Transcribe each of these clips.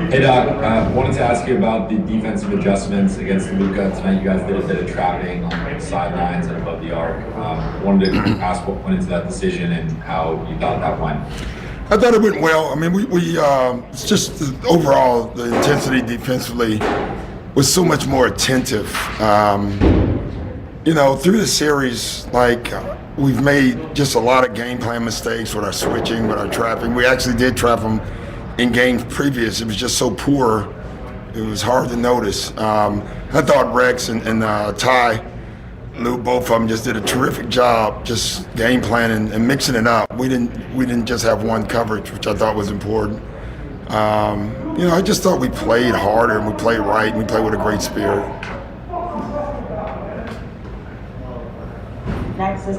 Hey Doc, wanted to ask you about the defensive adjustments against Luka tonight. You guys did a bit of trapping on the sidelines and above the arc. Wanted to ask what went into that decision and how you thought that went. I thought it went well. I mean, it's just overall the intensity defensively was so much more attentive. Through the series, we've made just a lot of game plan mistakes with our switching, with our trapping. We actually did trap them in games previous. It was just so poor, it was hard to notice. I thought Rex and Ty, Lou, both of them just did a terrific job just game planning and mixing it up. We didn't just have one coverage, which I thought was important. I just thought we played harder and we played right and we played with a great spirit. Next is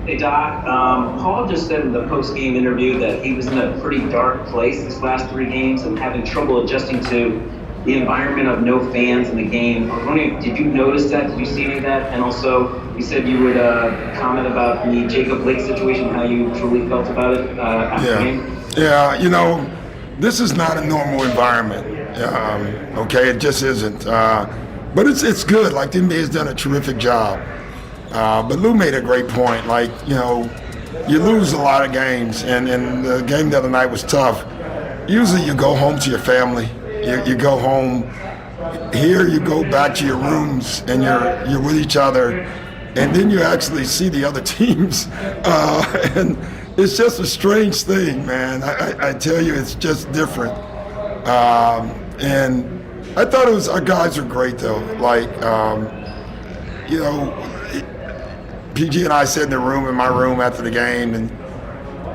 Hey Doc, Paul just said in the post-game interview that he was in a pretty dark place this last 3 games and having trouble adjusting to the environment of no fans in the game. I was wondering, did you notice that? Did you see any of that? And also, you said you would comment about the Jacob Blake situation, how you truly felt about it after the game. Yeah, this is not a normal environment. Okay, it just isn't. But it's good. Like, the NBA has done a terrific job. But Lou made a great point. You lose a lot of games, and the game the other night was tough. Usually you go home to your family. You go home. Here you go back to your rooms, and you're with each other, and then you actually see the other teams. And it's just a strange thing, man. I tell you, it's just different. And I thought our guys are great, though. PG and I sat in my room after the game, and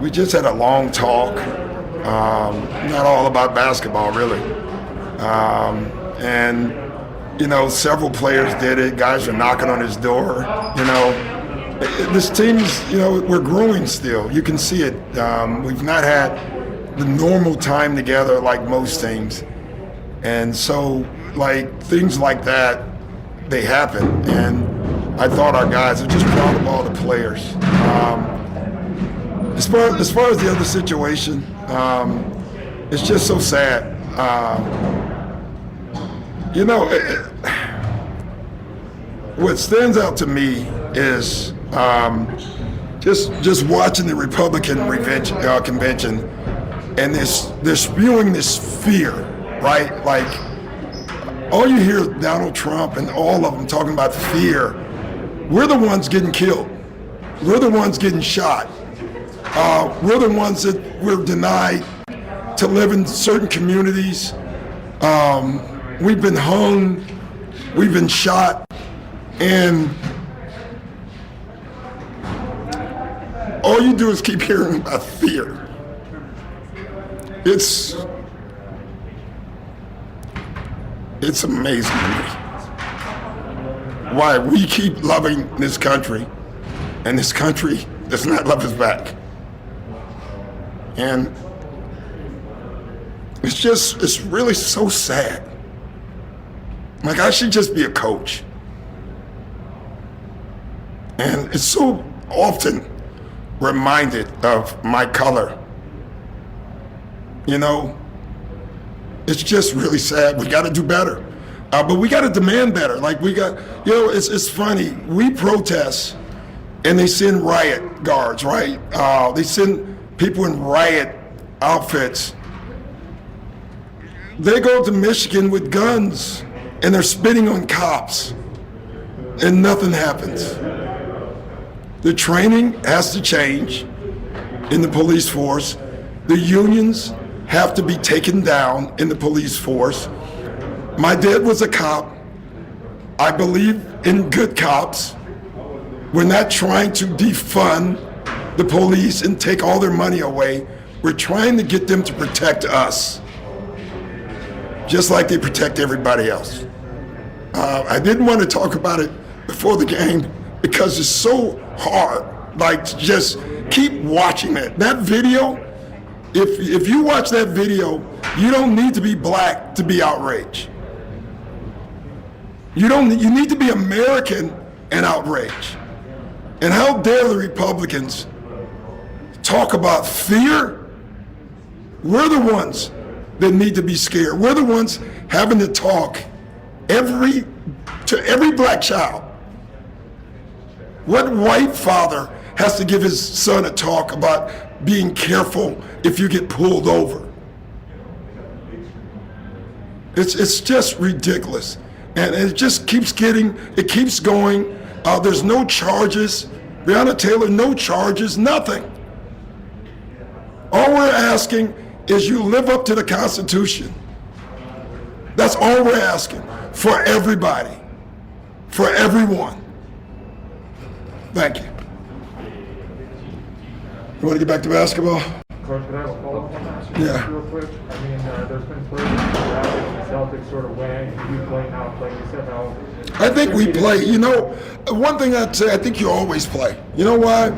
we just had a long talk. Not all about basketball, really. Several players did it. Guys are knocking on his door. This team's, we're growing still. You can see it. We've not had the normal time together like most teams. And so, things like that, they happen. And I thought our guys are just proud of all the players. As far as the other situation, it's just so sad. What stands out to me is just watching the Republican convention, and they're spewing this fear, right? All you hear is Donald Trump and all of them talking about fear. We're the ones getting killed. We're the ones getting shot. We're the ones that we're denied to live in certain communities. We've been hung. We've been shot. And all you do is keep hearing about fear. It's amazing to me why we keep loving this country, and this country does not love us back. And it's really so sad. I should just be a coach. And it's so often reminded of my color. It's just really sad. We got to do better. But we got to demand better. It's funny. We protest, and they send riot guards, right? They send people in riot outfits. They go to Michigan with guns, and they're spitting on cops, and nothing happens. The training has to change in the police force. The unions have to be taken down in the police force. My dad was a cop. I believe in good cops. We're not trying to defund the police and take all their money away. We're trying to get them to protect us, just like they protect everybody else. I didn't want to talk about it before the game because it's so hard. Just keep watching it. That video, if you watch that video, you don't need to be black to be outraged. You need to be American and outraged. And how dare the Republicans talk about fear We're the ones that need to be scared. We're the ones having to talk to every black child. What white father has to give his son a talk about being careful if you get pulled over? It's just ridiculous. And it just keeps going. There's no charges. Breonna Taylor, no charges, nothing. All we're asking is you live up to the Constitution. That's all we're asking for everybody, for everyone. Thank you. You want to get back to basketball? Coach, could I have a follow-up on that? Yeah. Real quick. I mean, there's been players in the Raptors and the Celtics sort of weighing, you play now, like you said, how... I think we play. You know, one thing I'd say, I think you always play. You know why?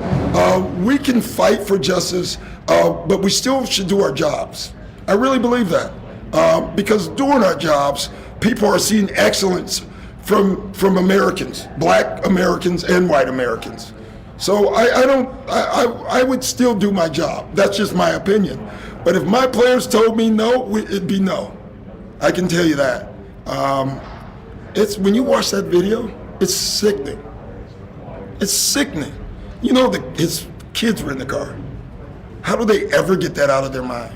We can fight for justice, but we still should do our jobs. I really believe that. Because doing our jobs, people are seeing excellence from Americans, black Americans and white Americans. So I would still do my job. That's just my opinion. But if my players told me no, it'd be no. I can tell you that. It's when you watch that video, it's sickening. It's sickening. You know, his kids were in the car. How do they ever get that out of their mind?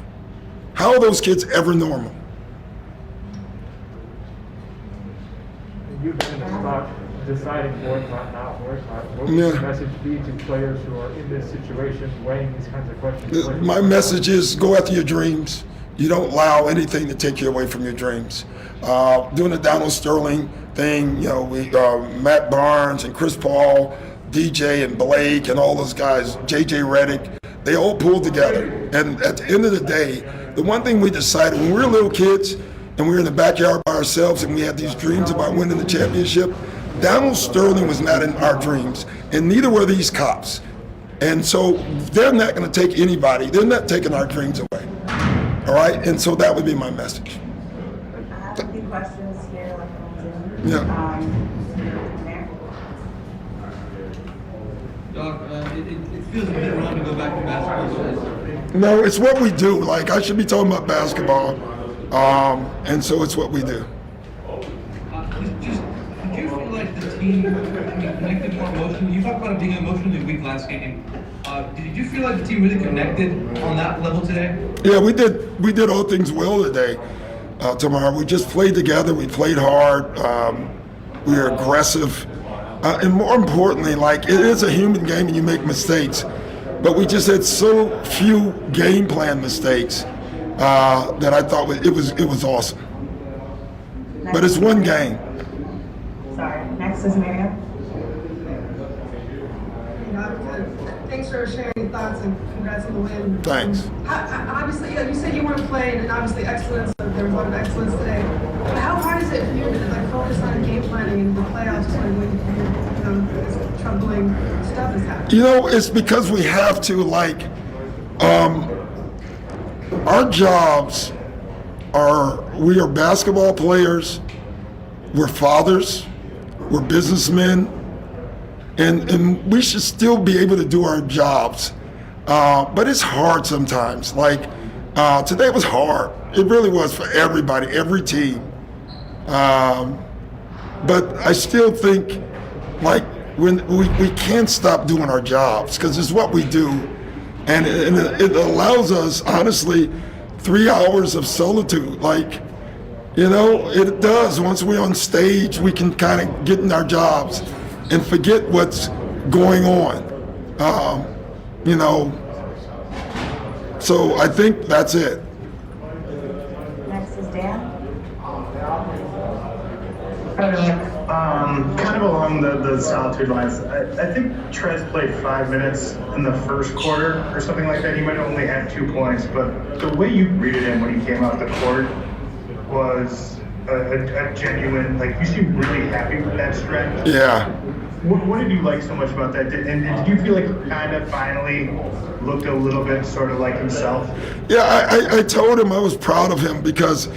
How are those kids ever normal? You've been in the spot deciding boycott, not boycott. What would your message be to players who are in this situation, weighing these kinds of questions? My message is go after your dreams. You don't allow anything to take you away from your dreams. Doing the Donald Sterling thing, you know, Matt Barnes and Chris Paul, DJ and Blake and all those guys, JJ Redick, they all pulled together. And at the end of the day, the one thing we decided when we were little kids and we were in the backyard by ourselves and we had these dreams about winning the championship, Donald Sterling was not in our dreams, and neither were these cops. And so they're not going to take anybody. They're not taking our dreams away. All right? And so that would be my message. I have a few questions here, like on Zoom. Yeah. Doc, it feels a bit wrong to go back to basketball. No, it's what we do. Like, I should be talking about basketball. And so it's what we do. Did you feel like the team connected more emotionally? You talked about it being emotionally weak last game. Did you feel like the team really connected on that level today? Yeah, we did all things well today, Tamara. We just played together. We played hard. We were aggressive. And more importantly, like, it is a human game and you make mistakes. But we just had so few game plan mistakes that I thought it was awesome. But it's one game. Sorry. Next is Miriam. Thanks for sharing your thoughts and congrats on the win. Thanks. Obviously, you said you want to play, and obviously excellence. There was a lot of excellence today. But how hard is it for you to focus on game planning in the playoffs when this troubling stuff is happening? You know, it's because we have to, our jobs we are basketball players, we're fathers, we're businessmen, and we should still be able to do our jobs. But it's hard sometimes. Today was hard. It really was for everybody, every team. But I still think, when we can't stop doing our jobs because it's what we do. And it allows us, honestly, 3 hours of solitude. It does. Once we're on stage, we can kind of get in our jobs and forget what's going on. So I think that's it. Next is Dan. Kind of along the solitude lines, I think Trez played 5 minutes in the first quarter or something like that. He might have only had 2 points, but the way you greeted him when he came off the court was a genuine, you seemed really happy with that stretch. Yeah. What did you like so much about that? And did you feel like he kind of finally looked a little bit sort of like himself? Yeah, I told him I was proud of him because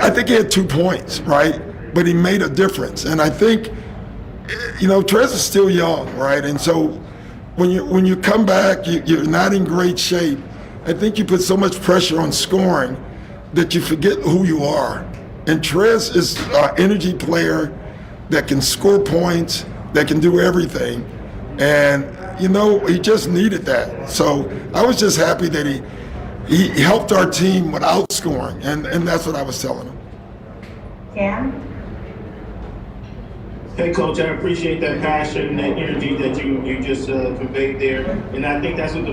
I think he had 2 points, right? But he made a difference. And I think, Trez is still young, right? And so when you come back, you're not in great shape. I think you put so much pressure on scoring that you forget who you are. And Trez is an energy player that can score points, that can do everything. And, you know, he just needed that. So I was just happy that he helped our team without scoring. And that's what I was telling him. Cam? Hey, Coach, I appreciate that passion and that energy that you just conveyed there. And I think that's what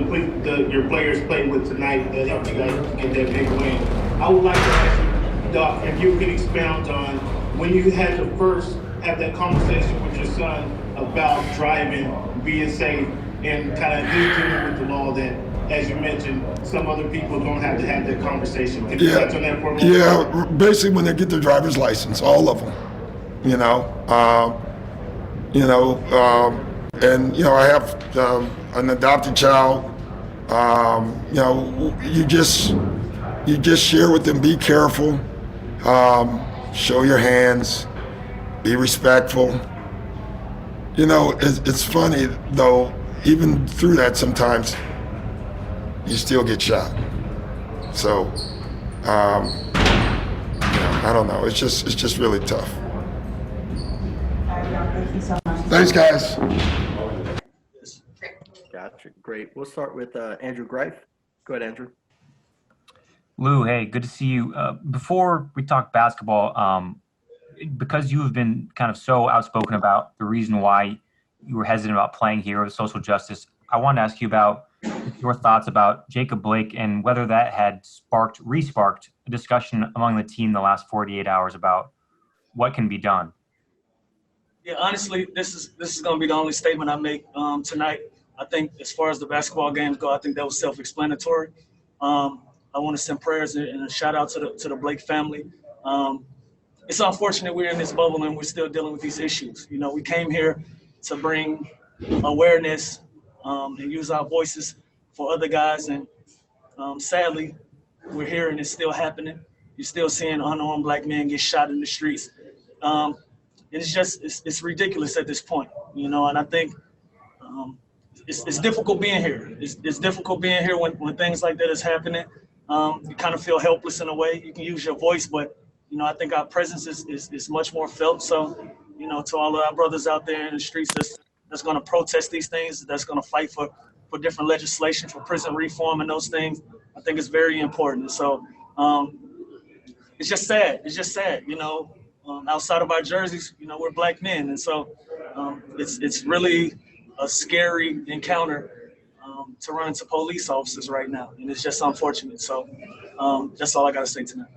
your players played with tonight that helped you guys get that big win. I would like to ask you, Doc, if you could expound on when you had to first have that conversation with your son about driving, being safe, and kind of dealing with the law that, as you mentioned, some other people don't have to have that conversation. Can you touch on that for me? Yeah, basically when they get their driver's license, all of them. And I have an adopted child. You just share with them, be careful, show your hands, be respectful. It's funny though, even through that sometimes you still get shot. So, I don't know, it's just really tough. Thank you so much. Thanks, guys. Gotcha. Great. We'll start with Andrew Greif. Go ahead, Andrew. Lou, hey, good to see you. Before we talk basketball, because you have been kind of so outspoken about the reason why you were hesitant about playing here with social justice, I wanted to ask you about your thoughts about Jacob Blake and whether that had re-sparked a discussion among the team the last 48 hours about what can be done. Yeah, honestly, this is going to be the only statement I make tonight. I think as far as the basketball games go, I think that was self-explanatory. I want to send prayers and a shout out to the Blake family. It's unfortunate we're in this bubble and we're still dealing with these issues. We came here to bring awareness and use our voices for other guys, and sadly, we're here and it's still happening. You're still seeing unarmed black men get shot in the streets. It's ridiculous at this point, and I think it's difficult being here. It's difficult being here when things like that is happening. You kind of feel helpless in a way. You can use your voice, but I think our presence is much more felt. So, to all of our brothers out there in the streets that's going to protest these things, that's going to fight for different legislation, for prison reform and those things, I think it's very important. So it's just sad. It's just sad, outside of our jerseys, we're black men. And so it's really a scary encounter to run into police officers right now. And it's just unfortunate. So that's all I got to say tonight.